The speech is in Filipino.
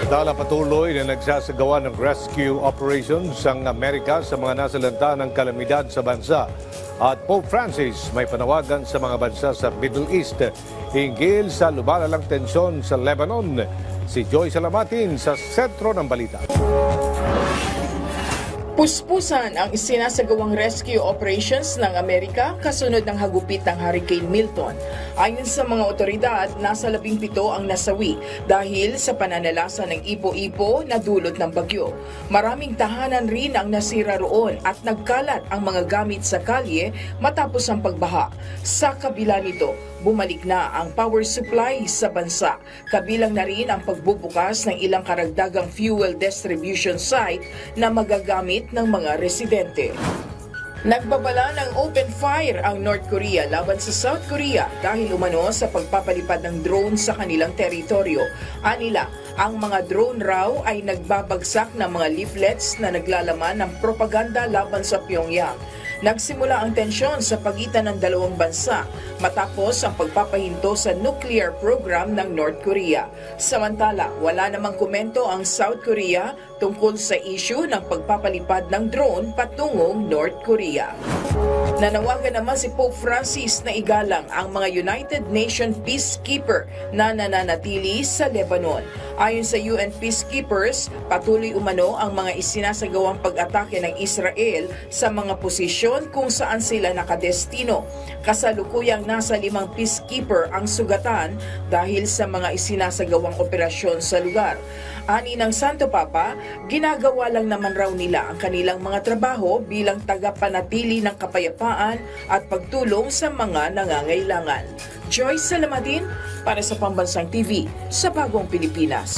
Samantala, patuloy na nagsasagawa ng rescue operations ang Amerika sa mga nasalanta ng kalamidad sa bansa. At Pope Francis may panawagan sa mga bansa sa Middle East hinggil sa lumalalang tensyon sa Lebanon. Si Joy Salamatin sa sentro ng balita. Puspusan ang isinasagawang rescue operations ng Amerika kasunod ng hagupit ng Hurricane Milton. Ayon sa mga otoridad, nasa 17 ang nasawi dahil sa pananalasa ng ipo-ipo na dulot ng bagyo. Maraming tahanan rin ang nasira roon at nagkalat ang mga gamit sa kalye matapos ang pagbaha. Sa kabila nito, bumalik na ang power supply sa bansa. Kabilang na rin ang pagbubukas ng ilang karagdagang fuel distribution site na magagamit ng mga residente. Nagbabala ng open fire ang North Korea laban sa South Korea dahil umano sa pagpapalipad ng drone sa kanilang teritoryo. Anila, ang mga drone raw ay nagbabagsak ng mga leaflets na naglalaman ng propaganda laban sa Pyongyang. Nagsimula ang tensyon sa pagitan ng dalawang bansa matapos ang pagpapahinto sa nuclear program ng North Korea. Samantala, wala namang komento ang South Korea tungkol sa issue ng pagpapalipad ng drone patungong North Korea. Nanawagan naman si Pope Francis na igalang ang mga United Nations peacekeeper na nananatili sa Lebanon. Ayon sa UN peacekeepers, patuloy umano ang mga isinasagawang pag-atake ng Israel sa mga posisyon kung saan sila nakadestino. Kasalukuyang nasa 5 peacekeeper ang sugatan dahil sa mga isinasagawang operasyon sa lugar. Ani ng Santo Papa, ginagawa lang naman raw nila ang kanilang mga trabaho bilang tagapanatili ng kapayapaan at pagtulong sa mga nangangailangan. Joy Salamatin para sa Pambansang TV sa Bagong Pilipinas.